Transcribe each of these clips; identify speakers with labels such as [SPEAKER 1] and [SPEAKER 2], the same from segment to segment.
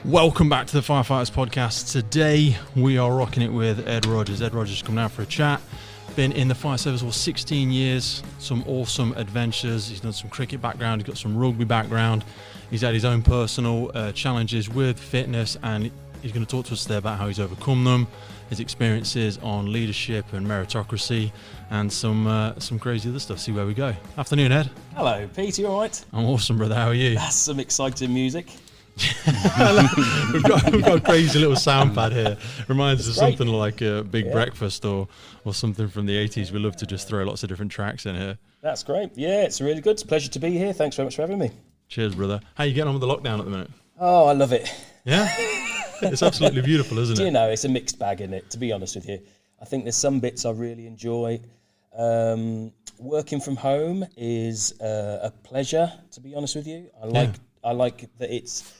[SPEAKER 1] Welcome back to the Firefighters Podcast. Today we are rocking it with Ed Rogers. Ed Rogers come down for a chat. Been in the fire service for 16 years, some awesome adventures. He's done some cricket background, he's got some rugby background. He's had his own personal challenges with fitness, and he's going to talk to us today about how he's overcome them, his experiences on leadership and meritocracy, and some crazy other stuff. See where we go. Afternoon, Ed.
[SPEAKER 2] Hello, Pete. You all right?
[SPEAKER 1] I'm awesome, brother. How are you?
[SPEAKER 2] That's some exciting music.
[SPEAKER 1] we've got a crazy little sound pad here. Reminds us of something like a Big Breakfast or something from the 80s. We love to just throw lots of different tracks in here.
[SPEAKER 2] That's great. Yeah, it's really good. It's a pleasure to be here. Thanks very much for having me.
[SPEAKER 1] Cheers, brother. How are you getting on with the lockdown at the minute?
[SPEAKER 2] Oh, I love it.
[SPEAKER 1] Yeah? It's absolutely beautiful, isn't it?
[SPEAKER 2] Do you know, it's a mixed bag, isn't it, to be honest with you. I think there's some bits I really enjoy. Working from home is a pleasure, to be honest with you. I like that it's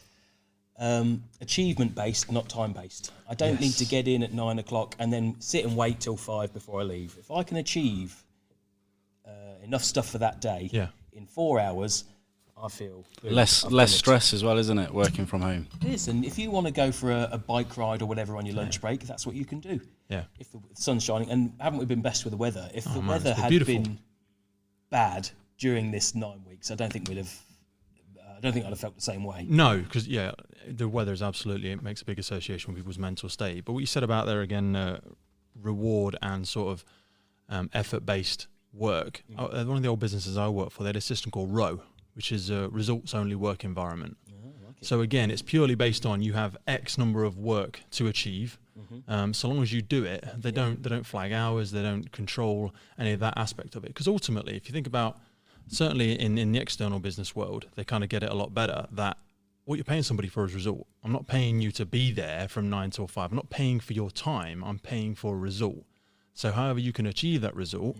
[SPEAKER 2] achievement based, not time based. I don't need to get in at 9 o'clock and then sit and wait till 5 before I leave. If I can achieve enough stuff for that day in 4 hours, I feel
[SPEAKER 3] less stress as well, isn't it? Working from home.
[SPEAKER 2] It is, and if you want to go for a bike ride or whatever on your lunch break, that's what you can do.
[SPEAKER 1] Yeah.
[SPEAKER 2] If the sun's shining, and haven't we been blessed with the weather? If the weather had been bad during this 9 weeks, I don't think I'd have felt the same way.
[SPEAKER 1] No, because the weather is absolutely, it makes a big association with people's mental state. But what you said about there again, reward and sort of effort-based work. One of the old businesses I work for, they had a system called ROW, which is a results-only work environment. So again, it's purely based on you have X number of work to achieve. So long as you do it, they don't flag hours, they don't control any of that aspect of it. Because ultimately, if you think about, certainly in the external business world, they kind of get it a lot better that what you're paying somebody for is result. I'm not paying you to be there from 9 till 5. I'm not paying for your time. I'm paying for a result. So however you can achieve that result,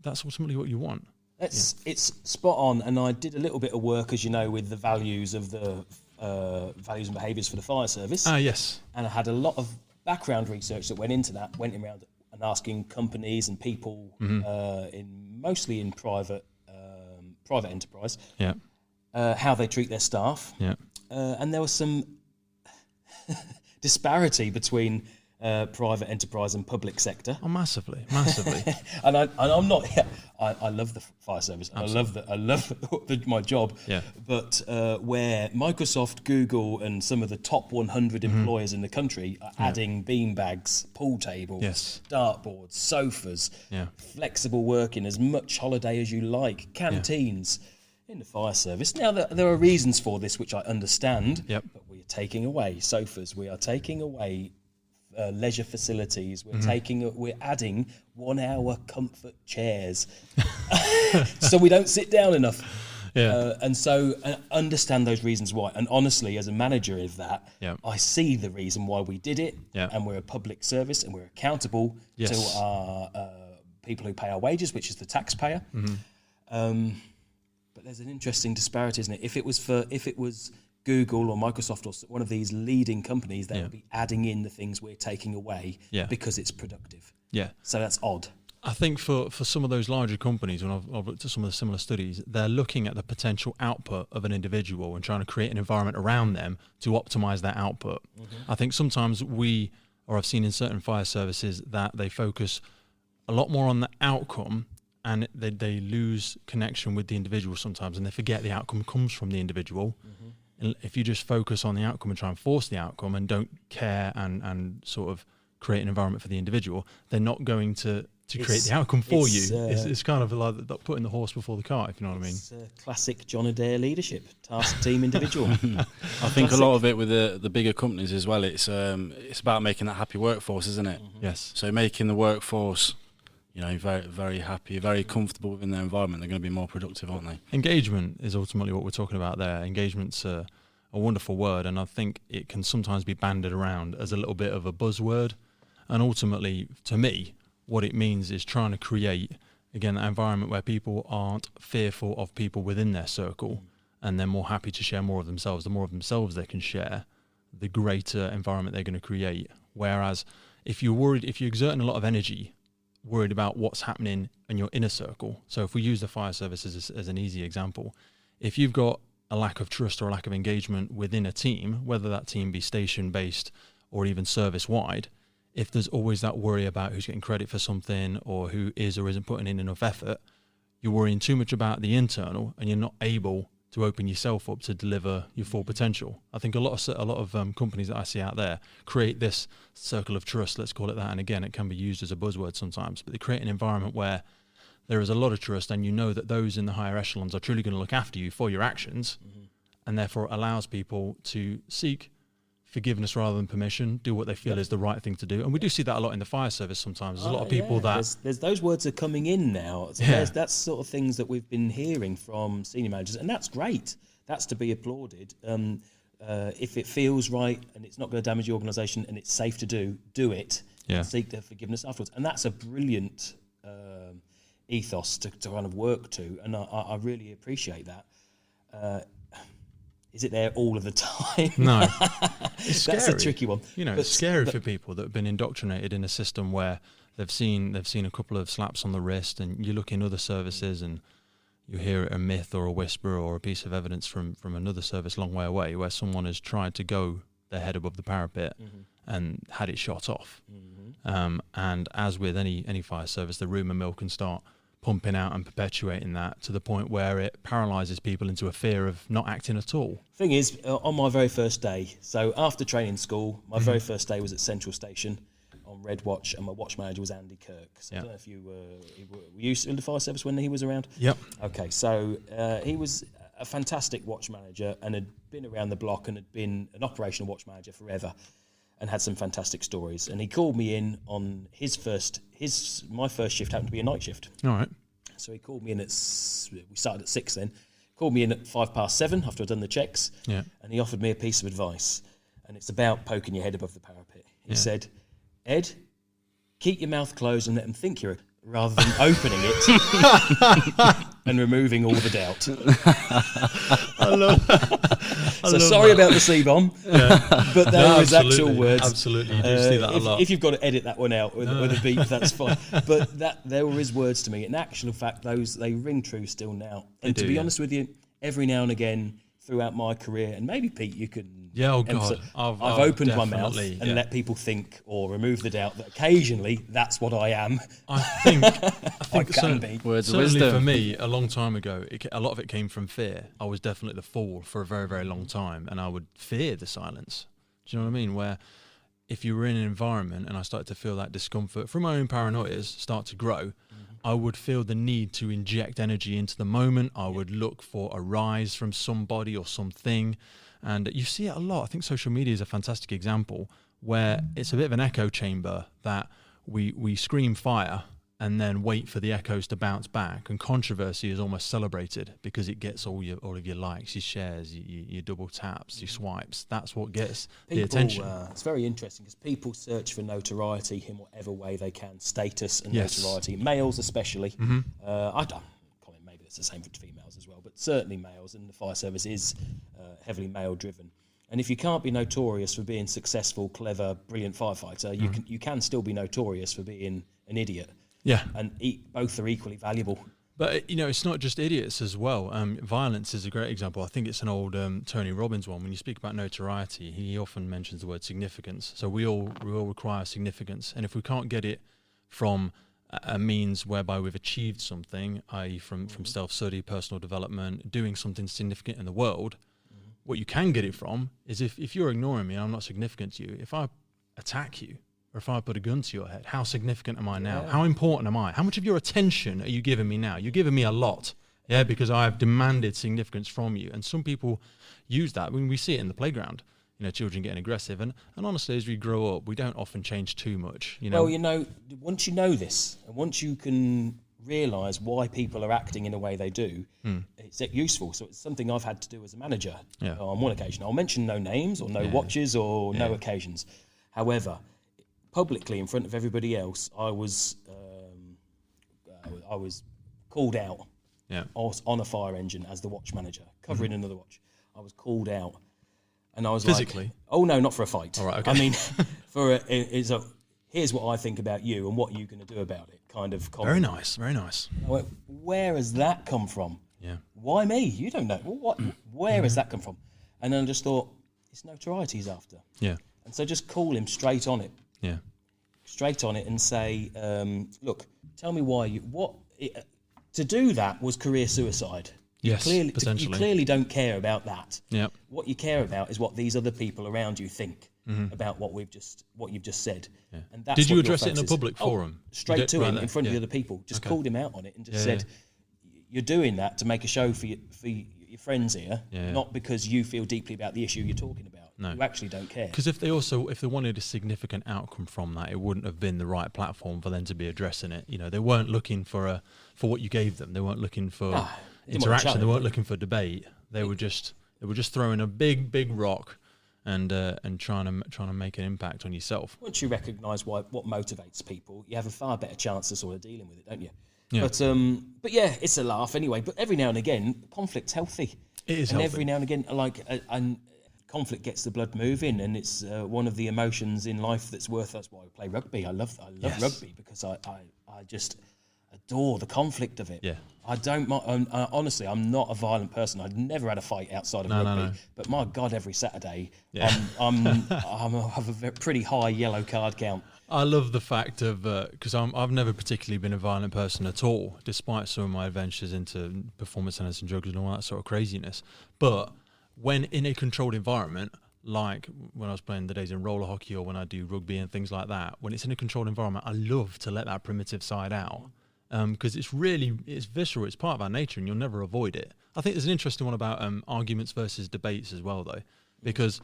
[SPEAKER 1] that's ultimately what you want.
[SPEAKER 2] It's spot on, and I did a little bit of work, as you know, with the values of the values and behaviours for the fire service.
[SPEAKER 1] Yes.
[SPEAKER 2] And I had a lot of background research that went into that, went around and asking companies and people, mostly in private enterprise, how they treat their staff. And there was some disparity between private enterprise and public sector.
[SPEAKER 1] Oh, massively.
[SPEAKER 2] and I'm not. I love the fire service. Absolutely. I love my job.
[SPEAKER 1] Yeah. But
[SPEAKER 2] where Microsoft, Google, and some of the top 100 employers in the country are adding beanbags, pool tables, dartboards, sofas, flexible working, as much holiday as you like, canteens. In the fire service. Now, there are reasons for this, which I understand, but we are taking away sofas, we are taking away leisure facilities, we're adding 1 hour comfort chairs, so we don't sit down enough. And so understand those reasons why. And honestly, as a manager of that, I see the reason why we did it, and we're a public service, and we're accountable to our people who pay our wages, which is the taxpayer. But there's an interesting disparity, isn't it? If it was Google or Microsoft or one of these leading companies, they would be adding in the things we're taking away because it's productive. So that's odd.
[SPEAKER 1] I think for some of those larger companies, when I've looked at some of the similar studies, they're looking at the potential output of an individual and trying to create an environment around them to optimize that output. I think sometimes I've seen in certain fire services that they focus a lot more on the outcome, and they lose connection with the individual sometimes, and they forget the outcome comes from the individual. And if you just focus on the outcome and try and force the outcome and don't care and sort of create an environment for the individual, they're not going to create the outcome for you. It's kind of like putting the horse before the cart, if you know what I mean. It's
[SPEAKER 2] classic John Adair leadership, task, team, individual.
[SPEAKER 3] I think a lot of it with the bigger companies as well, it's about making that happy workforce, isn't it?
[SPEAKER 1] Yes.
[SPEAKER 3] So making the workforce, very, very happy, very comfortable within their environment, they're going to be more productive, aren't they? Engagement
[SPEAKER 1] is ultimately what we're talking about there. Engagement's a wonderful word, and I think it can sometimes be banded around as a little bit of a buzzword. And ultimately, to me, what it means is trying to create, again, that environment where people aren't fearful of people within their circle, and they're more happy to share more of themselves. The more of themselves they can share, the greater environment they're going to create. Whereas if you're exerting a lot of energy worried about what's happening in your inner circle. So if we use the fire service as an easy example, if you've got a lack of trust or a lack of engagement within a team, whether that team be station-based or even service-wide, if there's always that worry about who's getting credit for something or who is or isn't putting in enough effort, you're worrying too much about the internal and you're not able to open yourself up to deliver your full potential. I think a lot of companies that I see out there create this circle of trust, let's call it that, and again, it can be used as a buzzword sometimes, but they create an environment where there is a lot of trust and you know that those in the higher echelons are truly going to look after you for your actions, and therefore it allows people to seek forgiveness rather than permission, do what they feel is the right thing to do. And we do see that a lot in the fire service sometimes. There's a lot of people that...
[SPEAKER 2] There's those words are coming in now. So that's sort of things that we've been hearing from senior managers, and that's great. That's to be applauded. If it feels right and it's not going to damage the organisation and it's safe to do it, and seek their forgiveness afterwards. And that's a brilliant ethos to kind of work to, and I really appreciate that. Is it there all of the time?
[SPEAKER 1] No. It's
[SPEAKER 2] That's
[SPEAKER 1] scary.
[SPEAKER 2] a tricky one.
[SPEAKER 1] You know, it's scary for people that have been indoctrinated in a system where they've seen a couple of slaps on the wrist, and you look in other services and you hear a myth or a whisper or a piece of evidence from another service a long way away where someone has tried to go their head above the parapet and had it shot off. And as with any fire service, the rumour mill can start pumping out and perpetuating that to the point where it paralyses people into a fear of not acting at all.
[SPEAKER 2] Thing is, on my very first day, so after training school, my very first day was at Central Station on Red Watch, and my watch manager was Andy Kirk. So I don't know if you were you in the fire service when he was around?
[SPEAKER 1] Yep.
[SPEAKER 2] Okay, so he was a fantastic watch manager and had been around the block and had been an operational watch manager forever and had some fantastic stories. And he called me in on my first shift happened to be a night shift.
[SPEAKER 1] All right.
[SPEAKER 2] So he called me in we started at 6 then, called me in at 7:05 after I'd done the checks, and he offered me a piece of advice, and it's about poking your head above the parapet. He said, Ed, keep your mouth closed and let them think you're rather than opening it and removing all the doubt.
[SPEAKER 1] I love that.
[SPEAKER 2] So sorry about the C-bomb, but there was actual words.
[SPEAKER 1] Absolutely, you do see that a lot.
[SPEAKER 2] If you've got to edit that one out with a beep, that's fine. But there were his words to me. In actual fact, they ring true still now. And to be honest with you, every now and again throughout my career, and maybe Pete, you can.
[SPEAKER 1] Yeah, oh God.
[SPEAKER 2] I've opened my mouth and let people think or remove the doubt that occasionally that's what I am.
[SPEAKER 1] I think
[SPEAKER 2] I can be.
[SPEAKER 3] Words of
[SPEAKER 1] certainly
[SPEAKER 3] wisdom.
[SPEAKER 1] for me, a long time ago, a lot of it came from fear. I was definitely the fool for a very, very long time, and I would fear the silence. Do you know what I mean? Where if you were in an environment and I started to feel that discomfort from my own paranoias start to grow, I would feel the need to inject energy into the moment. I would look for a rise from somebody or something. And you see it a lot. I think social media is a fantastic example where it's a bit of an echo chamber that we scream fire and then wait for the echoes to bounce back. And controversy is almost celebrated because it gets all of your likes, your shares, your double taps, your swipes. That's what gets the attention.
[SPEAKER 2] It's very interesting because people search for notoriety in whatever way they can, status and notoriety. Males especially. I don't. Maybe it's the same for females as well, but certainly males, and the fire service is heavily male driven. And if you can't be notorious for being successful, clever, brilliant firefighter, you can still be notorious for being an idiot.
[SPEAKER 1] Yeah,
[SPEAKER 2] and both are equally valuable.
[SPEAKER 1] But it's not just idiots as well. Violence is a great example. I think it's an old Tony Robbins one. When you speak about notoriety, he often mentions the word significance. So we all require significance, and if we can't get it from a means whereby we've achieved something, i.e. from self-study, personal development, doing something significant in the world, what you can get it from is if you're ignoring me and I'm not significant to you, if I attack you or if I put a gun to your head, how significant am I now? How important am I? How much of your attention are you giving me now? You're giving me a lot, because I've demanded significance from you. And some people use that. When we see it in the playground, children getting aggressive. And honestly, as we grow up, we don't often change too much.
[SPEAKER 2] Well, once you know this, and once you can realise why people are acting in the way they do, it's useful. So it's something I've had to do as a manager on one occasion. I'll mention no names or no watches or no occasions. However, publicly in front of everybody else, I was called out on a fire engine as the watch manager, covering another watch. I was called out. And I was
[SPEAKER 1] physically?
[SPEAKER 2] Like, oh no, not for a fight.
[SPEAKER 1] All right, okay.
[SPEAKER 2] I mean, here's what I think about you and what you're going to do about it, kind of comment.
[SPEAKER 1] Very nice.
[SPEAKER 2] I went, where has that come from?
[SPEAKER 1] Yeah.
[SPEAKER 2] Why me? You don't know. Well, Where has that come from? And then I just thought, it's notoriety he's after.
[SPEAKER 1] Yeah.
[SPEAKER 2] And so just call him straight on it.
[SPEAKER 1] Yeah.
[SPEAKER 2] Straight on it and say, look, tell me why to do that was career suicide.
[SPEAKER 1] Yes, potentially.
[SPEAKER 2] You clearly don't care about that.
[SPEAKER 1] Yeah.
[SPEAKER 2] What you care about is what these other people around you think about what you've just said. Yeah. And that's
[SPEAKER 1] Did you address it in a public forum?
[SPEAKER 2] Straight to him in front of the other people. Just called him out on it and just said, you're doing that to make a show for your friends here, not because you feel deeply about the issue you're talking about. No. You actually don't care.
[SPEAKER 1] Because if they wanted a significant outcome from that, it wouldn't have been the right platform for them to be addressing it. You know, they weren't looking for what you gave them. They weren't looking for interaction. They weren't looking for debate. They were just throwing a big rock and trying to make an impact on yourself.
[SPEAKER 2] Once you recognise what motivates people, you have a far better chance of sort of dealing with it, don't you?
[SPEAKER 1] Yeah.
[SPEAKER 2] But yeah, it's a laugh anyway. But every now and again, conflict's healthy.
[SPEAKER 1] It is
[SPEAKER 2] and
[SPEAKER 1] healthy.
[SPEAKER 2] Every now and again, conflict gets the blood moving, and it's one of the emotions in life that's worth. That's why I play rugby. I love rugby because I just adore the conflict of it.
[SPEAKER 1] Yeah.
[SPEAKER 2] I don't mind. Honestly, I'm not a violent person. I've never had a fight outside of rugby.
[SPEAKER 1] No.
[SPEAKER 2] But my God, every Saturday, I have a pretty high yellow card count.
[SPEAKER 1] I love the fact of because I've never particularly been a violent person at all, despite some of my adventures into performance enhancing drugs and all that sort of craziness. But when in a controlled environment, like when I was playing the days in roller hockey or when I do rugby and things like that, when it's in a controlled environment, I love to let that primitive side out because it's visceral, it's part of our nature and you'll never avoid it. I think there's an interesting one about arguments versus debates as well, though, because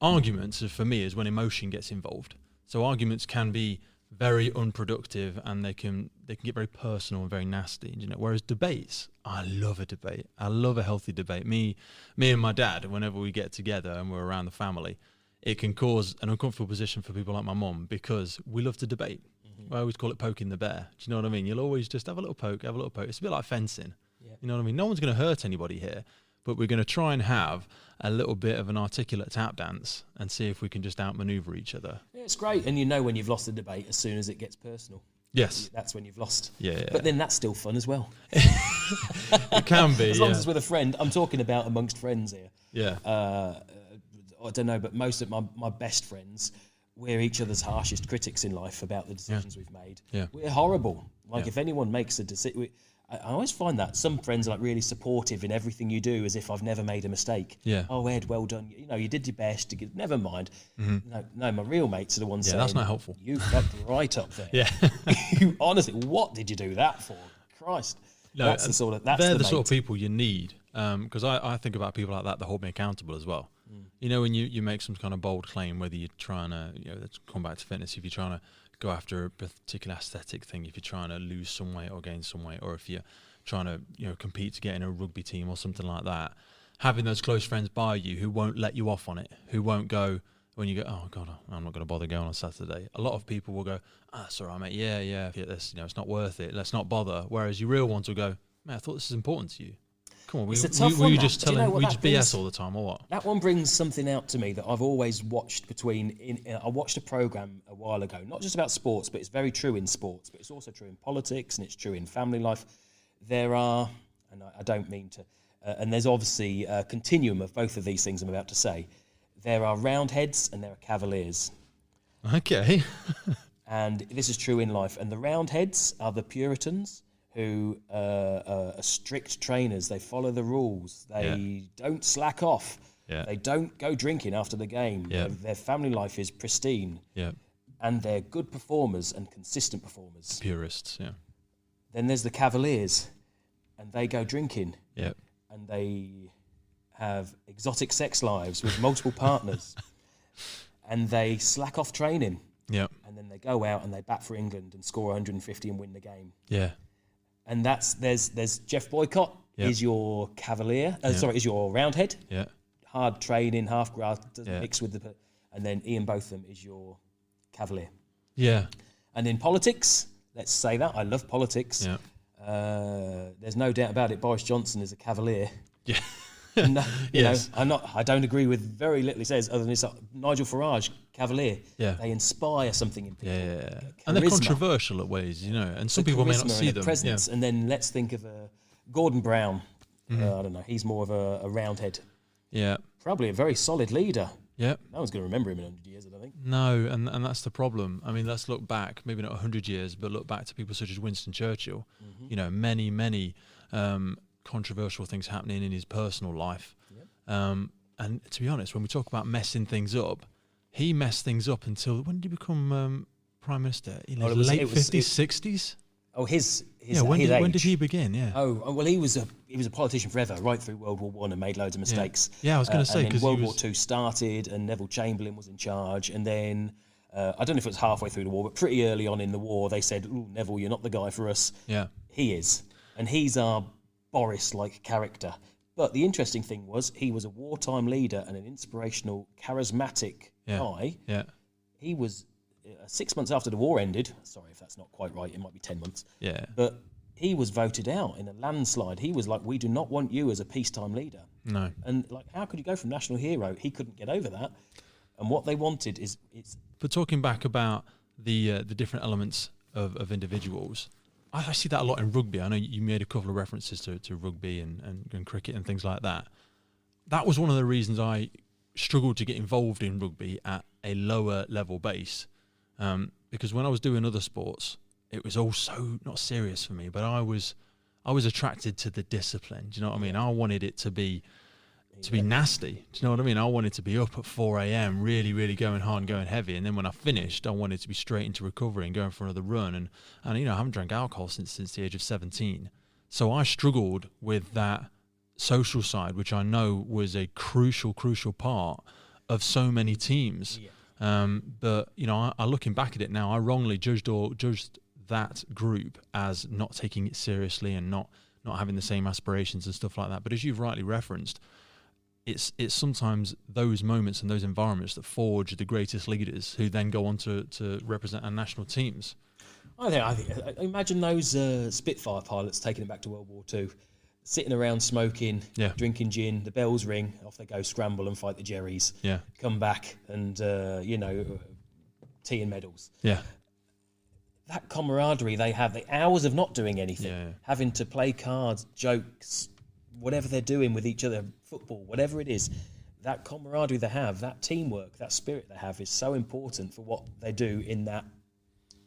[SPEAKER 1] arguments, for me, is when emotion gets involved. So arguments can be very unproductive and they can get very personal and very nasty, you know. Whereas debates, I love a debate. I love a healthy debate. Me and my dad, whenever we get together and we're around the family, it can cause an uncomfortable position for people like my mum because we love to debate. Mm-hmm. I always call it poking the bear. Do you know what I mean? You'll always just have a little poke. It's a bit like fencing. Yeah. You know what I mean? No one's going to hurt anybody here, but we're going to try and have a little bit of an articulate tap dance and see if we can just outmaneuver each other.
[SPEAKER 2] Yeah, it's great. And you know when you've lost a debate as soon as it gets personal.
[SPEAKER 1] Yes.
[SPEAKER 2] That's when you've lost.
[SPEAKER 1] Yeah.
[SPEAKER 2] But then that's still fun as well.
[SPEAKER 1] It can be,
[SPEAKER 2] as long as it's with a friend. I'm talking about amongst friends here.
[SPEAKER 1] Yeah.
[SPEAKER 2] I don't know, but most of my best friends, we're each other's harshest critics in life about the decisions we've made.
[SPEAKER 1] Yeah.
[SPEAKER 2] We're horrible. Like if anyone makes a decision... I always find that some friends are like really supportive in everything you do, as if I've never made a mistake.
[SPEAKER 1] Yeah.
[SPEAKER 2] Oh, Ed, well done. You know, you did your best. Never mind. Mm-hmm. No, my real mates are the ones saying,
[SPEAKER 1] that's not helpful.
[SPEAKER 2] You fucked right up there.
[SPEAKER 1] Yeah.
[SPEAKER 2] You honestly, what did you do that for? Christ.
[SPEAKER 1] No,
[SPEAKER 2] that's the sort of
[SPEAKER 1] they're the sort of people you need. Because I think about people like that hold me accountable as well. Mm. You know, when you make some kind of bold claim, whether you're trying to, let's come back to fitness, if you're trying to go after a particular aesthetic thing, if you're trying to lose some weight or gain some weight, or if you're trying to compete to get in a rugby team or something like that, having those close friends by you who won't let you off on it, who won't go when you go, oh God, I'm not going to bother going on Saturday. A lot of people will go, it's all right, mate, yeah, this, it's not worth it, let's not bother. Whereas your real ones will go, man, I thought this is important to you. Come on, were you just telling, we just BS all the time or what?
[SPEAKER 2] That one brings something out to me that I've always watched I watched a program a while ago, not just about sports, but it's very true in sports, but it's also true in politics and it's true in family life. There are, and I don't mean to, and there's obviously a continuum of both of these things I'm about to say. There are Roundheads and there are Cavaliers.
[SPEAKER 1] Okay.
[SPEAKER 2] And this is true in life. And the Roundheads are the Puritans who are strict trainers. They follow the rules. They don't slack off. Yeah. They don't go drinking after the game. Yeah. Their family life is pristine.
[SPEAKER 1] Yeah.
[SPEAKER 2] And they're good performers and consistent performers.
[SPEAKER 1] The purists, yeah.
[SPEAKER 2] Then there's the Cavaliers, and they go drinking.
[SPEAKER 1] Yep.
[SPEAKER 2] And they have exotic sex lives with multiple partners. And they slack off training.
[SPEAKER 1] Yep.
[SPEAKER 2] And then they go out and they bat for England and score 150 and win the game.
[SPEAKER 1] Yeah.
[SPEAKER 2] And there's Jeff Boycott is your Cavalier. Is your Roundhead.
[SPEAKER 1] Yeah.
[SPEAKER 2] Hard training, half grass, doesn't mix with the... And then Ian Botham is your Cavalier.
[SPEAKER 1] Yeah.
[SPEAKER 2] And in politics... Let's say that. I love politics.
[SPEAKER 1] Yeah.
[SPEAKER 2] There's no doubt about it. Boris Johnson is a Cavalier.
[SPEAKER 1] Yeah.
[SPEAKER 2] No, yes. I don't agree with very little he says, other than it's Nigel Farage, Cavalier.
[SPEAKER 1] Yeah.
[SPEAKER 2] They inspire something in people.
[SPEAKER 1] Yeah. And they're controversial at ways, and some people may not see them.
[SPEAKER 2] Presence.
[SPEAKER 1] Yeah.
[SPEAKER 2] And then let's think of Gordon Brown. I don't know. He's more of a roundhead.
[SPEAKER 1] Yeah.
[SPEAKER 2] Probably a very solid leader.
[SPEAKER 1] Yeah.
[SPEAKER 2] No one's going to remember him in 100 years, I don't think.
[SPEAKER 1] No, and that's the problem. I mean, let's look back, maybe not 100 years, but look back to people such as Winston Churchill. You know, many controversial things happening in his personal life. Yep. And to be honest, when we talk about messing things up, he messed things up until, when did he become Prime Minister? In his late 50s, 60s?
[SPEAKER 2] Oh, his
[SPEAKER 1] when
[SPEAKER 2] age.
[SPEAKER 1] did he begin? Yeah.
[SPEAKER 2] Oh, well, he was a politician forever, right through World War I, and made loads of mistakes.
[SPEAKER 1] Yeah, I was going to say,
[SPEAKER 2] because World War II started, and Neville Chamberlain was in charge, and then I don't know if it was halfway through the war, but pretty early on in the war, they said, "Ooh, Neville, you're not the guy for us."
[SPEAKER 1] Yeah,
[SPEAKER 2] he is, and he's our Boris-like character. But the interesting thing was, he was a wartime leader and an inspirational, charismatic guy.
[SPEAKER 1] Yeah,
[SPEAKER 2] he was. 6 months after the war ended, sorry if that's not quite right, it might be 10 months.
[SPEAKER 1] Yeah.
[SPEAKER 2] But he was voted out in a landslide. He was like, "We do not want you as a peacetime leader."
[SPEAKER 1] No.
[SPEAKER 2] And like, how could you go from national hero? He couldn't get over that. And what they wanted is
[SPEAKER 1] But talking back about the different elements of individuals, I see that a lot in rugby. I know you made a couple of references to rugby and cricket and things like that. That was one of the reasons I struggled to get involved in rugby at a lower level base. Because when I was doing other sports, it was all so not serious for me, but I was attracted to the discipline. Do you know what I mean? I wanted it to be nasty. Do you know what I mean? I wanted to be up at 4 a.m, really, really going hard and going heavy. And then when I finished, I wanted to be straight into recovery and going for another run. And you know, I haven't drank alcohol since the age of 17. So I struggled with that social side, which I know was a crucial part of so many teams. Yeah. But you know, I looking back at it now, I wrongly judged that group as not taking it seriously and not having the same aspirations and stuff like that. But as you've rightly referenced, it's sometimes those moments and those environments that forge the greatest leaders who then go on to represent our national teams.
[SPEAKER 2] I think imagine those Spitfire pilots taking it back to World War II, sitting around smoking, drinking gin, the bells ring, off they go, scramble and fight the Jerrys, come back and, tea and medals.
[SPEAKER 1] Yeah.
[SPEAKER 2] That camaraderie they have, the hours of not doing anything, having to play cards, jokes, whatever they're doing with each other, football, whatever it is, that camaraderie they have, that teamwork, that spirit they have is so important for what they do in that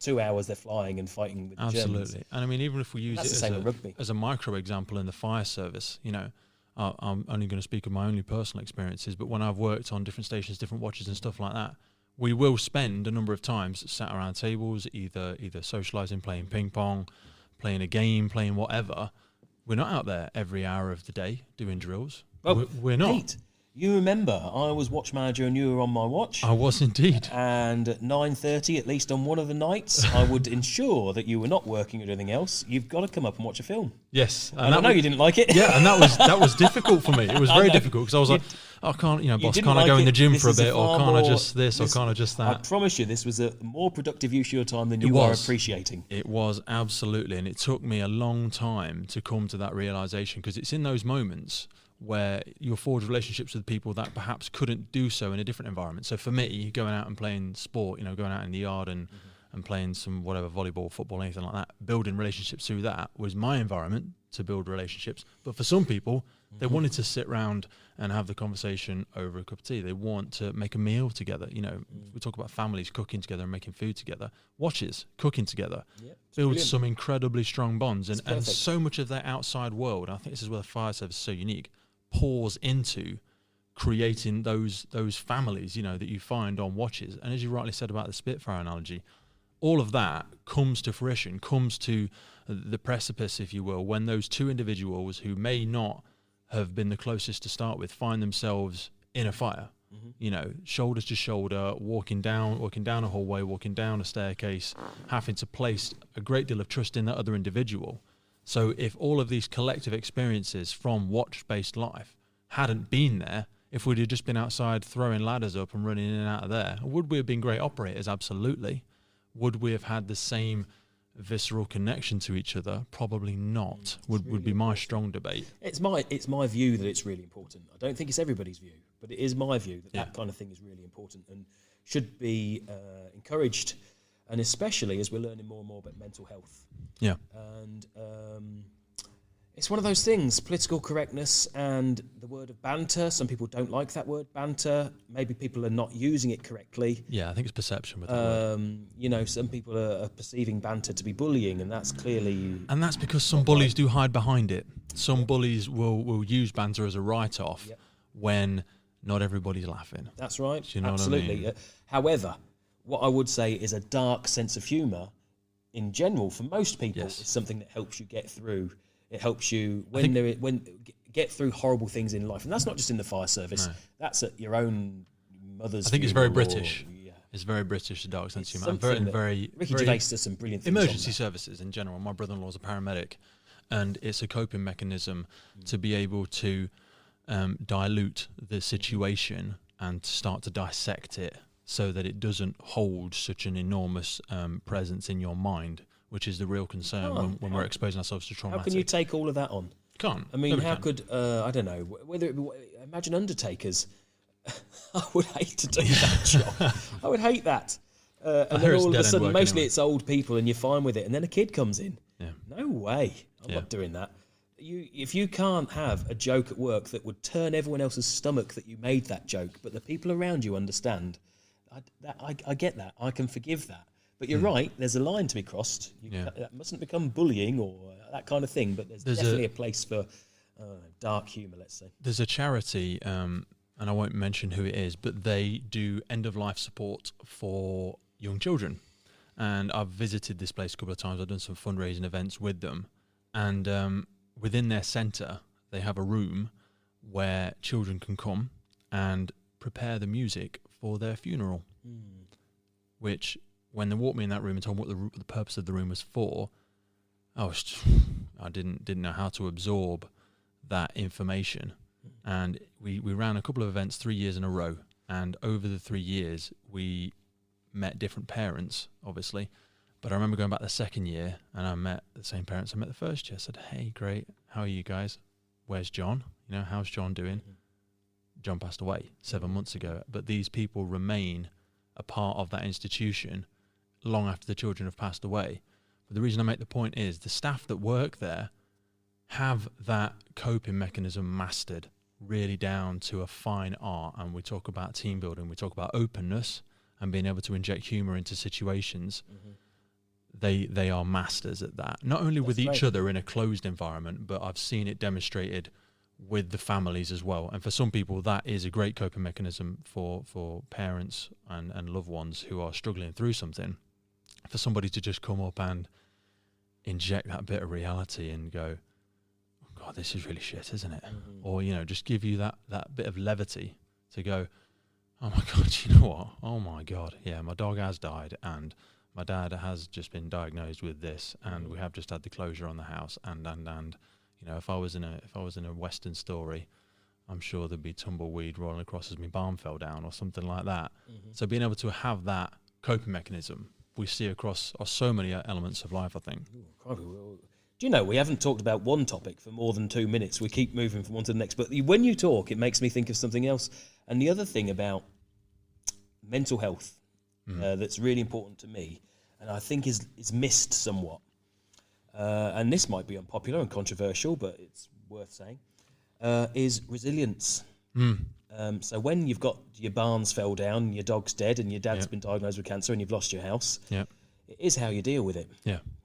[SPEAKER 2] 2 hours they're flying and fighting with the Germans.
[SPEAKER 1] Absolutely. And I mean, even if we use it as a micro example in the fire service, you know, I'm only going to speak of my only personal experiences, but when I've worked on different stations, different watches and stuff like that, we will spend a number of times sat around tables, either socialising, playing ping pong, playing a game, playing whatever. We're not out there every hour of the day doing drills.
[SPEAKER 2] Well,
[SPEAKER 1] we're not.
[SPEAKER 2] Pete, you remember I was watch manager and you were on my watch.
[SPEAKER 1] I was indeed.
[SPEAKER 2] And at 9:30, at least on one of the nights, I would ensure that you were not working or anything else. You've got to come up and watch a film.
[SPEAKER 1] Yes,
[SPEAKER 2] and I know you didn't like it.
[SPEAKER 1] Yeah, and that was difficult for me. It was very difficult because I was like, I can't, boss, can't I go in the gym for a bit, or can't I just this, or can't I just that?
[SPEAKER 2] I promise you, this was a more productive use of your time than you are appreciating.
[SPEAKER 1] It was, absolutely, and it took me a long time to come to that realisation, because it's in those moments where you'll forge relationships with people that perhaps couldn't do so in a different environment. So for me, going out and playing sport, going out in the yard and playing some whatever, volleyball, football, anything like that, building relationships through that was my environment to build relationships. But for some people, they wanted to sit round and have the conversation over a cup of tea. They want to make a meal together. We talk about families cooking together and making food together. Watches, cooking together, build some incredibly strong bonds. And so much of their outside world, I think this is where the fire service is so unique, pours into creating those families, that you find on watches. And as you rightly said about the Spitfire analogy, all of that comes to fruition, comes to the precipice, if you will, when those two individuals who may not have been the closest to start with find themselves in a fire, shoulder to shoulder, walking down a hallway, walking down a staircase, having to place a great deal of trust in that other individual. So if all of these collective experiences from watch-based life hadn't been there, if we'd have just been outside throwing ladders up and running in and out of there, would we have been great operators? Absolutely. Would we have had the same visceral connection to each other? Probably not. Would be my strong debate.
[SPEAKER 2] It's my view that it's really important. I don't think it's everybody's view, but it is my view that kind of thing is really important and should be encouraged, and especially as we're learning more and more about mental health.
[SPEAKER 1] Yeah.
[SPEAKER 2] And It's one of those things, political correctness and the word of banter. Some people don't like that word, banter. Maybe people are not using it correctly.
[SPEAKER 1] Yeah, I think it's perception with that word.
[SPEAKER 2] You know, some people are perceiving banter to be bullying, and that's clearly...
[SPEAKER 1] And that's because some bullies do hide behind it. Some bullies will use banter as a write-off when not everybody's laughing.
[SPEAKER 2] That's right.
[SPEAKER 1] Do you know
[SPEAKER 2] Absolutely.
[SPEAKER 1] what I mean?
[SPEAKER 2] However, what I would say is a dark sense of humour, in general, for most people, is something that helps you get through. It helps you get through horrible things in life, and that's not just in the fire service. No. That's at your own mother's.
[SPEAKER 1] I think it's very British. It's very British, the dark sense of humour. And very
[SPEAKER 2] Ricky Gervais does some brilliant things.
[SPEAKER 1] Emergency services in general. My brother-in-law is a paramedic, and it's a coping mechanism to be able to dilute the situation and start to dissect it so that it doesn't hold such an enormous presence in your mind, which is the real concern when we're exposing ourselves to traumatic.
[SPEAKER 2] How can you take all of that on?
[SPEAKER 1] Can't.
[SPEAKER 2] I mean, how could, I don't know, imagine undertakers. I would hate to do that job. I would hate that. And then all of a sudden, mostly it's old people and you're fine with it. And then a kid comes in. Yeah. No way. I'm not doing that. If you can't have a joke at work that would turn everyone else's stomach that you made that joke, but the people around you understand, I get that. I can forgive that. But you're right, there's a line to be crossed. That mustn't become bullying or that kind of thing, but there's definitely a place for dark humour, let's say.
[SPEAKER 1] There's a charity, and I won't mention who it is, but they do end-of-life support for young children. And I've visited this place a couple of times. I've done some fundraising events with them. And within their centre, they have a room where children can come and prepare the music for their funeral, which... When they walked me in that room and told me what the purpose of the room was for, I didn't know how to absorb that information. And we ran a couple of events 3 years in a row. And over the 3 years, we met different parents, obviously. But I remember going back the second year, and I met the same parents I met the first year. I said, "Hey, great, how are you guys? Where's John? You know, how's John doing?" John passed away 7 months ago. But these people remain a part of that institution long after the children have passed away. But the reason I make the point is the staff that work there have that coping mechanism mastered really down to a fine art. And we talk about team building, we talk about openness and being able to inject humour into situations. They are masters at that, not only with each other in a closed environment, but I've seen it demonstrated with the families as well. And for some people, that is a great coping mechanism for parents and loved ones who are struggling through something. For somebody to just come up and inject that bit of reality and go, "Oh God, this is really shit, isn't it?" Or, you know, just give you that bit of levity to go, "Oh my God, you know what? Oh my God, yeah, my dog has died and my dad has just been diagnosed with this and we have just had the closure on the house and you know, if I was in a Western story, I'm sure there'd be tumbleweed rolling across as my barn fell down or something like that." So being able to have that coping mechanism we see across so many elements of life, I think.
[SPEAKER 2] Do you know, we haven't talked about one topic for more than 2 minutes. We keep moving from one to the next. But when you talk, it makes me think of something else. And the other thing about mental health that's really important to me, and I think is missed somewhat, and this might be unpopular and controversial, but it's worth saying, is resilience. So when you've got your barns fell down, your dog's dead, and your dad's been diagnosed with cancer, and you've lost your house, it is how you deal with it.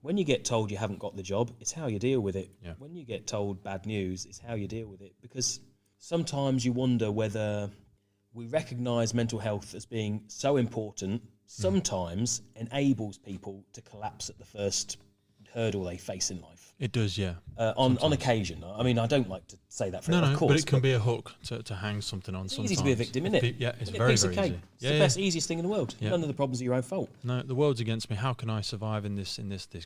[SPEAKER 2] When you get told you haven't got the job, it's how you deal with it. When you get told bad news, it's how you deal with it. Because sometimes you wonder whether we recognise mental health as being so important, sometimes enables people to collapse at the first hurdle they face in life.
[SPEAKER 1] It does, yeah.
[SPEAKER 2] On occasion. I mean, I don't like to say that for of course.
[SPEAKER 1] But it can be a hook to hang something on sometimes.
[SPEAKER 2] It's easy to be a victim, isn't it?
[SPEAKER 1] Yeah, it's very, very easy.
[SPEAKER 2] It's the easiest thing in the world. None of the problems are your own fault.
[SPEAKER 1] No, the world's against me. How can I survive in this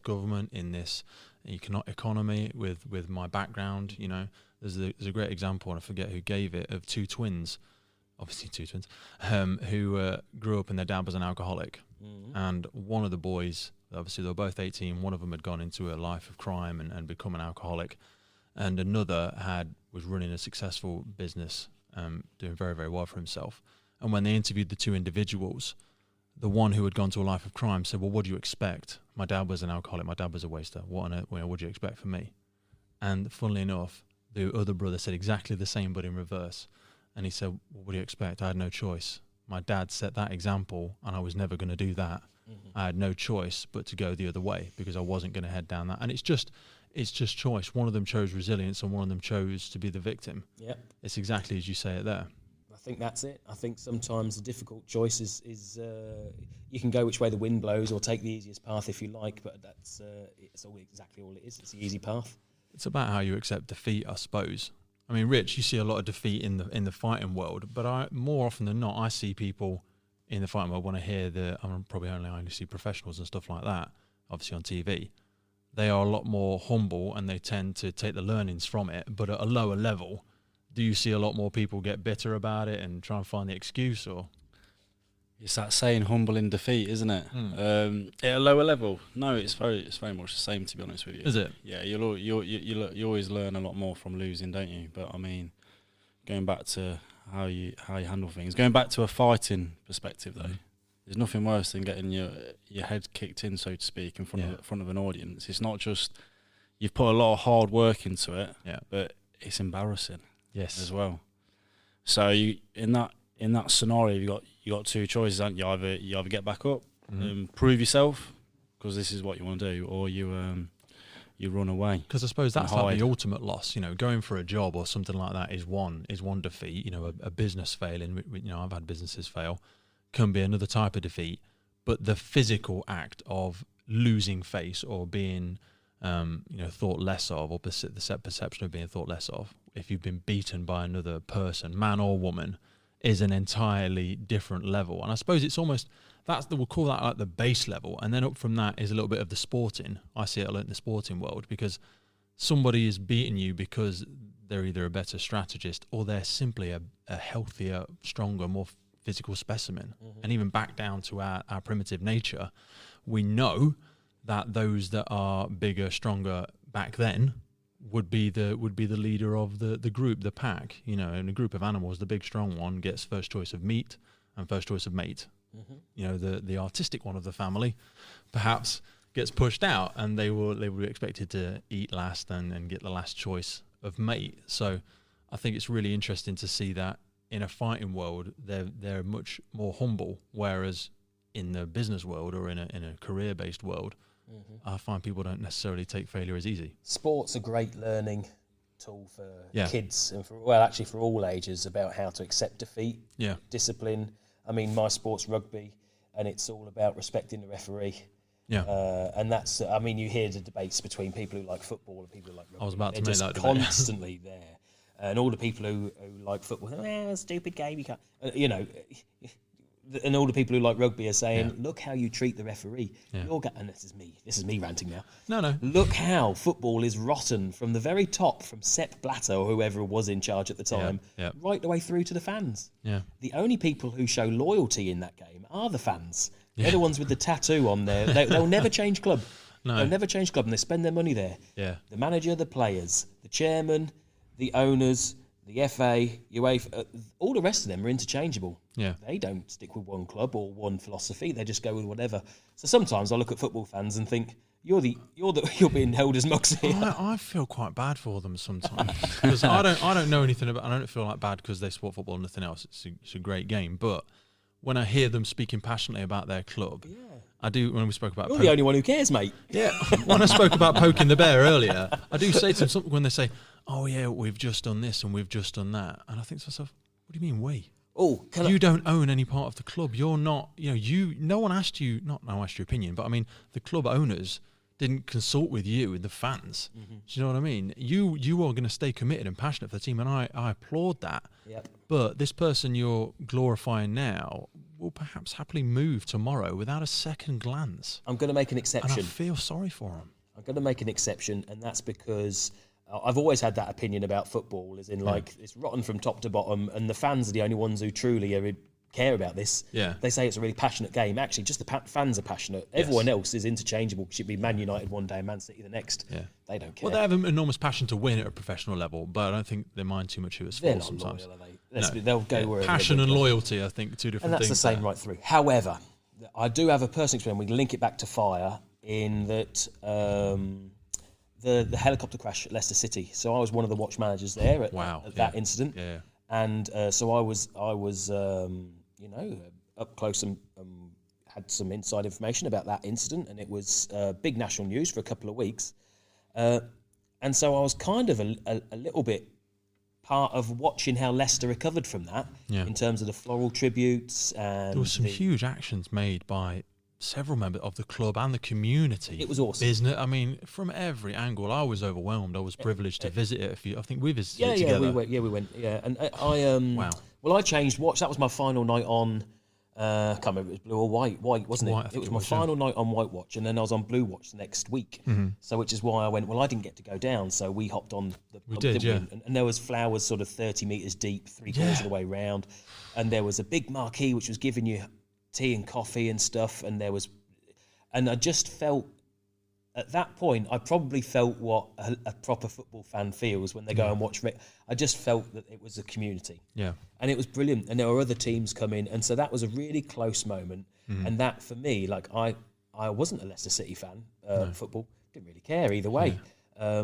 [SPEAKER 1] government, in this economy with my background? You know, there's a great example, and I forget who gave it, of two twins, obviously two twins, who grew up and their dad was an alcoholic. And one of the boys, obviously they were both 18, one of them had gone into a life of crime and become an alcoholic, and another was running a successful business, doing very, very well for himself. And when they interviewed the two individuals, the one who had gone to a life of crime said, "Well, what do you expect? My dad was an alcoholic, my dad was a waster. What do you expect from me?" And funnily enough, the other brother said exactly the same, but in reverse. And he said, well, what do you expect? I had no choice. My dad set that example, and I was never going to do that. I had no choice but to go the other way because I wasn't going to head down that. And it's just choice. One of them chose resilience, and one of them chose to be the victim.
[SPEAKER 2] Yep.
[SPEAKER 1] It's exactly as you say it there.
[SPEAKER 2] I think that's it. I think sometimes the difficult choice is you can go which way the wind blows or take the easiest path if you like, but that's it's exactly all it is. It's the easy path. It's
[SPEAKER 1] about how you accept defeat, I suppose. I mean, Rich, you see a lot of defeat in the fighting world, but more often than not, I see people in the fighting world when I hear I only see professionals and stuff like that, obviously on TV. They are a lot more humble and they tend to take the learnings from it, but at a lower level. Do you see a lot more people get bitter about it and try and find the excuse, or?
[SPEAKER 3] It's that saying, humble in defeat, isn't it? At a lower level, no, it's very much the same, to be honest with you.
[SPEAKER 1] Is it?
[SPEAKER 3] Yeah, you always learn a lot more from losing, don't you? But I mean, going back to how you handle things, going back to a fighting perspective though, there's nothing worse than getting your head kicked in, so to speak, in front of an audience. It's not just you've put a lot of hard work into it, but it's embarrassing.
[SPEAKER 1] Yes,
[SPEAKER 3] as well. So you in that scenario, you got two choices, haven't you? You either get back up and prove yourself, because this is what you want to do, or you run away.
[SPEAKER 1] Because I suppose that's like the ultimate loss. You know, going for a job or something like that is one defeat. You know, a business failing. You know, I've had businesses fail. Can be another type of defeat. But the physical act of losing face or being thought less of, or the perception of being thought less of, if you've been beaten by another person, man or woman, is an entirely different level. And I suppose it's almost, we'll call that like the base level. And then up from that is a little bit of the sporting. I see it a lot in the sporting world, because somebody is beating you because they're either a better strategist or they're simply a healthier, stronger, more physical specimen. And even back down to our primitive nature, we know that those that are bigger, stronger back then would be the leader of the group, the pack. You know, in a group of animals, the big strong one gets first choice of meat and first choice of mate. You know, the artistic one of the family perhaps gets pushed out, and they will be expected to eat last and get the last choice of mate. So I think it's really interesting to see that in a fighting world they're much more humble, whereas in the business world or in a career-based world, I find people don't necessarily take failure as easy.
[SPEAKER 2] Sport's a great learning tool for kids and for all ages, about how to accept defeat, discipline. I mean, my sport's rugby, and it's all about respecting the referee. And that's, I mean, you hear the debates between people who like football and people who like rugby.
[SPEAKER 1] I was about to make that debate.
[SPEAKER 2] Constantly there. And all the people who like football, stupid game, you can't, and all the people who like rugby are saying, look how you treat the referee. And this is me ranting now.
[SPEAKER 1] No.
[SPEAKER 2] Look how football is rotten from the very top, from Sepp Blatter or whoever was in charge at the time, right the way through to the fans. The only people who show loyalty in that game are the fans. They're the ones with the tattoo on there. They'll never change club.
[SPEAKER 1] No.
[SPEAKER 2] They'll never change club, and they spend their money there. The manager, the players, the chairman, the owners, the FA, UEFA, all the rest of them are interchangeable. They don't stick with one club or one philosophy. They just go with whatever. So sometimes I look at football fans and think, you're being held as mugs here.
[SPEAKER 1] I feel quite bad for them sometimes, because I don't know anything about. I don't feel like bad because they support football and nothing else. It's a great game, but when I hear them speaking passionately about their club, I do. When we spoke about,
[SPEAKER 2] you're the only one who cares, mate.
[SPEAKER 1] When I spoke about poking the bear earlier, I do say to them something when they say, "Oh yeah, we've just done this and we've just done that," and I think to myself, "What do you mean we? You don't own any part of the club. You're not. No one asked you. Not no one asked your opinion, but I mean, the club owners didn't consult with you and the fans. Do you know what I mean? You are going to stay committed and passionate for the team, and I applaud that. But this person you're glorifying now will perhaps happily move tomorrow without a second glance.
[SPEAKER 2] I'm going to make an exception.
[SPEAKER 1] And I feel sorry for him.
[SPEAKER 2] I'm going to make an exception, and that's because I've always had that opinion about football, as in it's rotten from top to bottom, and the fans are the only ones who truly care about this. They say it's a really passionate game. Actually, just the fans are passionate. Everyone else is interchangeable. Should be Man United one day and Man City the next. They don't care.
[SPEAKER 1] Well, they have an enormous passion to win at a professional level, but I don't think they mind too much who it's for sometimes.
[SPEAKER 2] Loyal, are they? They'll go wherever.
[SPEAKER 1] Passion and loyalty, I think, two different things.
[SPEAKER 2] And that's the same right through. However, I do have a personal experience. We link it back to fire in that the helicopter crash at Leicester City. So I was one of the watch managers there at that incident.
[SPEAKER 1] Yeah.
[SPEAKER 2] And so I was up close and had some inside information about that incident, and it was big national news for a couple of weeks. And so I was kind of a little bit part of watching how Leicester recovered from that in terms of the floral tributes. And
[SPEAKER 1] there were some huge actions made by several members of the club and the community.
[SPEAKER 2] It was awesome.
[SPEAKER 1] Business, I mean, from every angle. I was overwhelmed. I was privileged to visit it. I think we visited it together.
[SPEAKER 2] We went. And wow. Well, I changed watch. That was my final night on. I can't remember if it was blue or white, wasn't it? It was my final night on white watch, and then I was on blue watch the next week. Mm-hmm. So, which is why I went. Well, I didn't get to go down, so we hopped on. And there was flowers sort of 30 metres deep, 3/4 of the way round, and there was a big marquee which was giving you tea and coffee and stuff, and I just felt. At that point, I probably felt what a proper football fan feels when they go and watch. I just felt that it was a community.
[SPEAKER 1] Yeah.
[SPEAKER 2] And it was brilliant. And there were other teams coming. And so that was a really close moment. Mm. And that, for me, like I wasn't a Leicester City fan, football. Didn't really care either way. Yeah.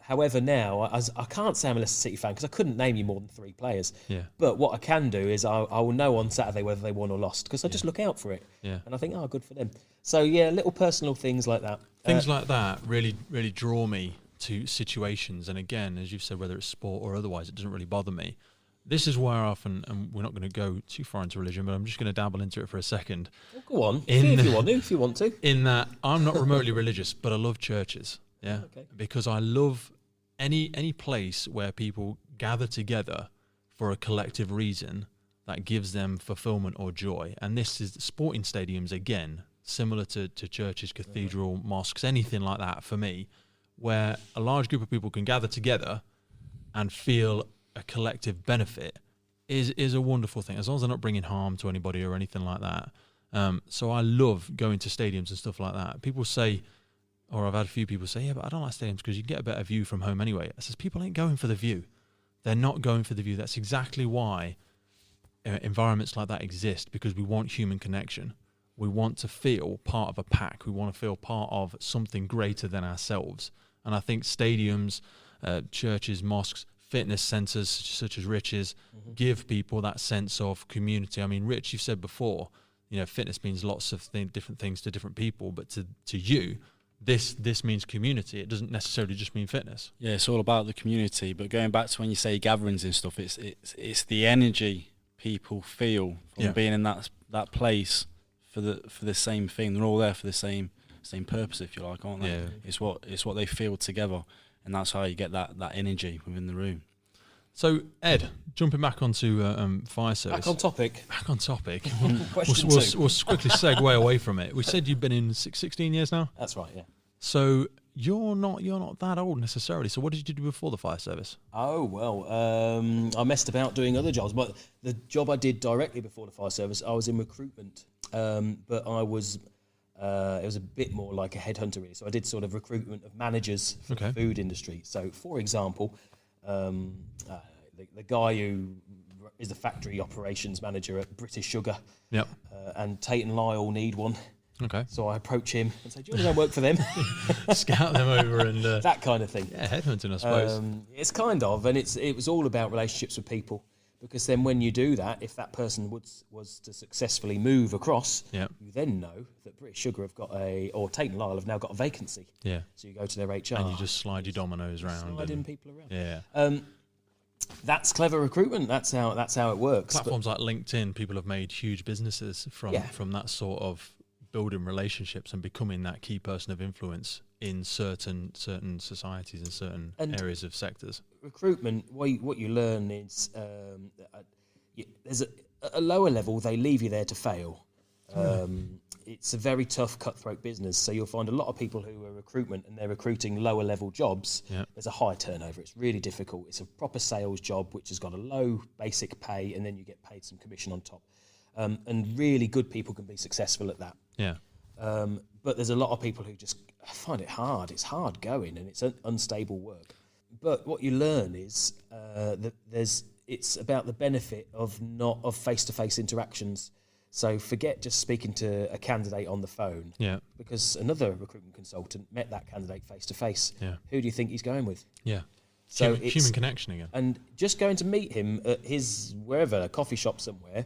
[SPEAKER 2] However, now, I can't say I'm a Leicester City fan because I couldn't name you more than 3 players. Yeah. But what I can do is I will know on Saturday whether they won or lost because I just look out for it. Yeah. And I think, good for them. So, little personal things like that.
[SPEAKER 1] Things like that really, really draw me to situations. And again, as you've said, whether it's sport or otherwise, it doesn't really bother me. This is where I often, and we're not going to go too far into religion, but I'm just going to dabble into it for a second.
[SPEAKER 2] Well, go on, if you want to.
[SPEAKER 1] In that, I'm not remotely religious, but I love churches. Yeah, okay. Because I love any place where people gather together for a collective reason that gives them fulfillment or joy. And this is sporting stadiums again, similar to churches, cathedral, mosques, anything like that for me, where a large group of people can gather together and feel a collective benefit is a wonderful thing, as long as they're not bringing harm to anybody or anything like that. So I love going to stadiums and stuff like that. People say, or I've had a few people say, but I don't like stadiums because you get a better view from home anyway. I says, people ain't going for the view. They're not going for the view. That's exactly why environments like that exist, because we want human connection. We want to feel part of a pack. We want to feel part of something greater than ourselves. And I think stadiums, churches, mosques, fitness centres such as Rich's give people that sense of community. I mean, Rich, you've said before, fitness means lots of different things to different people, but to you, this means community. It doesn't necessarily just mean fitness.
[SPEAKER 3] Yeah, it's all about the community. But going back to when you say gatherings and stuff, it's the energy people feel from being in that place for the same thing. They're all there for the same purpose, if you like, aren't they? Yeah. It's what they feel together, and that's how you get that energy within the room.
[SPEAKER 1] So, Ed, jumping back onto fire service.
[SPEAKER 2] Back on topic.
[SPEAKER 1] Question we'll quickly segue away from it. We said you've been in 16 years now?
[SPEAKER 2] That's right, yeah.
[SPEAKER 1] So you're not that old necessarily. So what did you do before the fire service?
[SPEAKER 2] Oh, well, I messed about doing other jobs. But the job I did directly before the fire service, I was in recruitment. But I was... it was a bit more like a headhunter, really. So I did sort of recruitment of managers for the food industry. So, for example... the guy who is the factory operations manager at British Sugar, and Tate and Lyle need one. Okay. So I approach him and say, "Do you want to go work for them?"
[SPEAKER 1] Scout them over and
[SPEAKER 2] that kind of thing.
[SPEAKER 1] Yeah, headhunting, I suppose.
[SPEAKER 2] It's kind of, and it was all about relationships with people. Because then when you do that, if that person was to successfully move across, you then know that British Sugar have got or Tate and Lyle have now got a vacancy. Yeah. So you go to their HR.
[SPEAKER 1] And you just slide your dominoes around.
[SPEAKER 2] Sliding people around.
[SPEAKER 1] Yeah.
[SPEAKER 2] That's clever recruitment. That's how it works.
[SPEAKER 1] Platforms like LinkedIn, people have made huge businesses from that sort of building relationships and becoming that key person of influence in certain societies and certain areas of sectors.
[SPEAKER 2] Recruitment, what you learn is there's a lower level, they leave you there to fail. It's a very tough, cutthroat business, so you'll find a lot of people who are recruitment and they're recruiting lower level jobs. There's a high turnover. It's really difficult. It's a proper sales job which has got a low basic pay and then you get paid some commission on top. And really good people can be successful at that. Yeah. But there's a lot of people who just find it hard. It's hard going and it's unstable work. But what you learn is that it's about the benefit of face-to-face interactions. So forget just speaking to a candidate on the phone.
[SPEAKER 1] Yeah.
[SPEAKER 2] Because another recruitment consultant met that candidate face to face.
[SPEAKER 1] Yeah.
[SPEAKER 2] Who do you think he's going with?
[SPEAKER 1] Yeah.
[SPEAKER 2] So
[SPEAKER 1] human connection again.
[SPEAKER 2] And just going to meet him at his wherever, a coffee shop somewhere,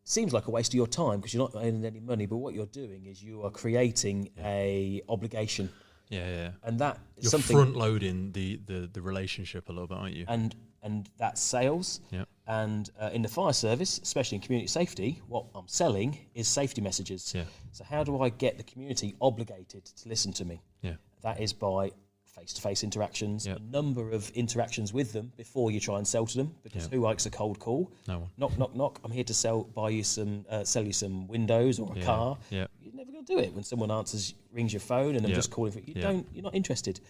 [SPEAKER 2] seems like a waste of your time because you're not earning any money. But what you're doing is you are creating a obligation.
[SPEAKER 1] Yeah.
[SPEAKER 2] And that is
[SPEAKER 1] you're
[SPEAKER 2] something
[SPEAKER 1] front loading the relationship a little bit, aren't you?
[SPEAKER 2] And that's sales.
[SPEAKER 1] Yeah.
[SPEAKER 2] And in the fire service, especially in community safety, what I'm selling is safety messages.
[SPEAKER 1] Yeah.
[SPEAKER 2] So how do I get the community obligated to listen to me?
[SPEAKER 1] Yeah.
[SPEAKER 2] That is by face-to-face interactions,
[SPEAKER 1] Yep.
[SPEAKER 2] a number of interactions with them before you try and sell to them, because who likes a cold call?
[SPEAKER 1] No one.
[SPEAKER 2] Knock, knock, knock. I'm here to sell you some windows or a car.
[SPEAKER 1] Yeah.
[SPEAKER 2] You're never going to do it when someone rings your phone and I'm just calling for it. You're not interested.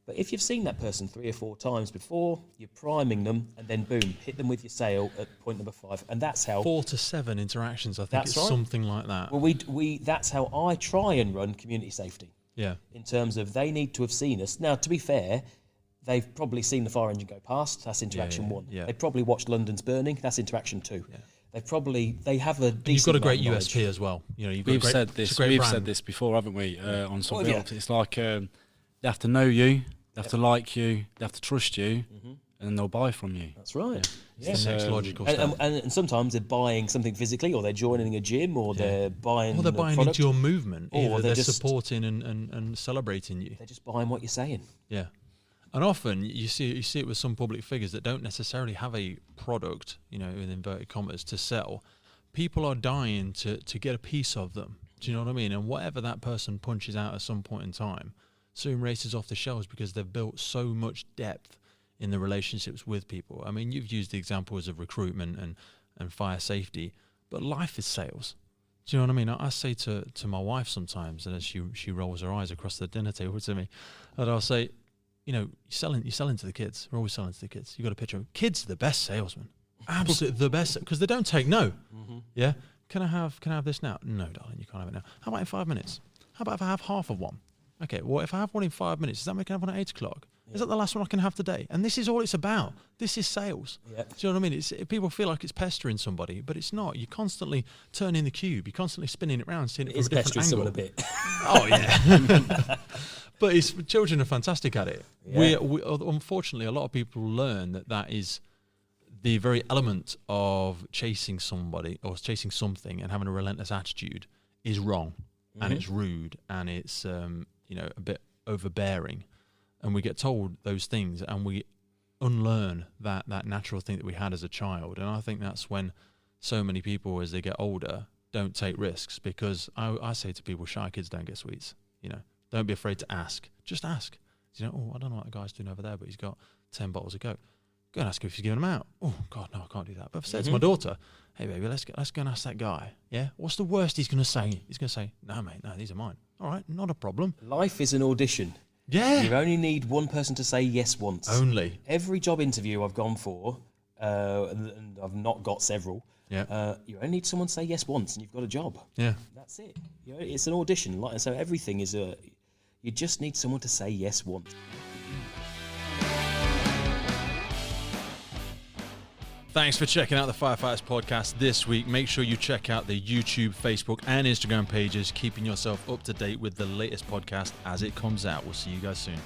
[SPEAKER 2] But if you've seen that person 3 or 4 times before, you're priming them, and then boom, hit them with your sale at point number 5, and that's how
[SPEAKER 1] 4 to 7 interactions. I think it's something like that.
[SPEAKER 2] Well, we that's how I try and run community safety.
[SPEAKER 1] Yeah.
[SPEAKER 2] In terms of they need to have seen us. Now, to be fair, they've probably seen the fire engine go past. That's interaction 1.
[SPEAKER 1] Yeah.
[SPEAKER 2] They've probably watched London's burning. That's interaction 2. Yeah. They have a decent.
[SPEAKER 1] You've got a great
[SPEAKER 2] knowledge.
[SPEAKER 1] USP as well. You know,
[SPEAKER 3] We've said this before, haven't we? On something else. It's like they have to know you, they have to like you, they have to trust you, and then they'll buy from you.
[SPEAKER 2] That's right.
[SPEAKER 1] It's the next logical step.
[SPEAKER 2] And sometimes they're buying something physically, or they're joining a gym, or they're buying.
[SPEAKER 1] Or they're buying into your movement,
[SPEAKER 2] or
[SPEAKER 1] they're just supporting and celebrating you.
[SPEAKER 2] They're just buying what you're saying.
[SPEAKER 1] Yeah. And often you see it with some public figures that don't necessarily have a product, you know, in inverted commas, to sell. People are dying to get a piece of them. Do you know what I mean? And whatever that person punches out at some point in time soon races off the shelves because they've built so much depth in the relationships with people. I mean, you've used the examples of recruitment and fire safety, but life is sales. Do you know what I mean? I say to my wife sometimes, and as she rolls her eyes across the dinner table to me, and I'll say, you know, you're selling to the kids. We're always selling to the kids. You've got a picture of kids are the best salesmen. Absolutely the best, because they don't take no. Yeah? Can I have this now? No, darling, you can't have it now. How about in 5 minutes? How about if I have half of one? Okay, well, if I have one in 5 minutes, does that make I have one at 8 o'clock? Is that the last one I can have today? And this is all it's about. This is sales. Yep. Do you know what I mean? People feel like it's pestering somebody, but it's not. You're constantly turning the cube. You're constantly spinning it around, seeing it from a different angle.
[SPEAKER 2] Someone a bit.
[SPEAKER 1] Oh, yeah. But children are fantastic at it. Yeah. We unfortunately, a lot of people learn that is the very element of chasing somebody or chasing something and having a relentless attitude is wrong, and it's rude, and it's a bit overbearing. And we get told those things, and we unlearn that natural thing that we had as a child. And I think that's when so many people, as they get older, don't take risks. Because I say to people, shy kids don't get sweets. You know, don't be afraid to ask. Just ask. You know, I don't know what the guy's doing over there, but he's got 10 bottles of Coke. Go and ask him if he's giving them out. Oh God, no, I can't do that. But if I said to my daughter, hey baby, let's go and ask that guy. Yeah, what's the worst he's going to say? He's going to say, no mate, no, these are mine. All right, not a problem.
[SPEAKER 2] Life is an audition.
[SPEAKER 1] Yeah.
[SPEAKER 2] You only need one person to say yes once.
[SPEAKER 1] Only.
[SPEAKER 2] Every job interview I've gone for, and I've not got several, you only need someone to say yes once and you've got a job. Yeah. That's it. You know, it's an audition. So everything is you just need someone to say yes once.
[SPEAKER 1] Thanks for checking out the Firefighters Podcast this week. Make sure you check out the YouTube, Facebook, and Instagram pages, keeping yourself up to date with the latest podcast as it comes out. We'll see you guys soon.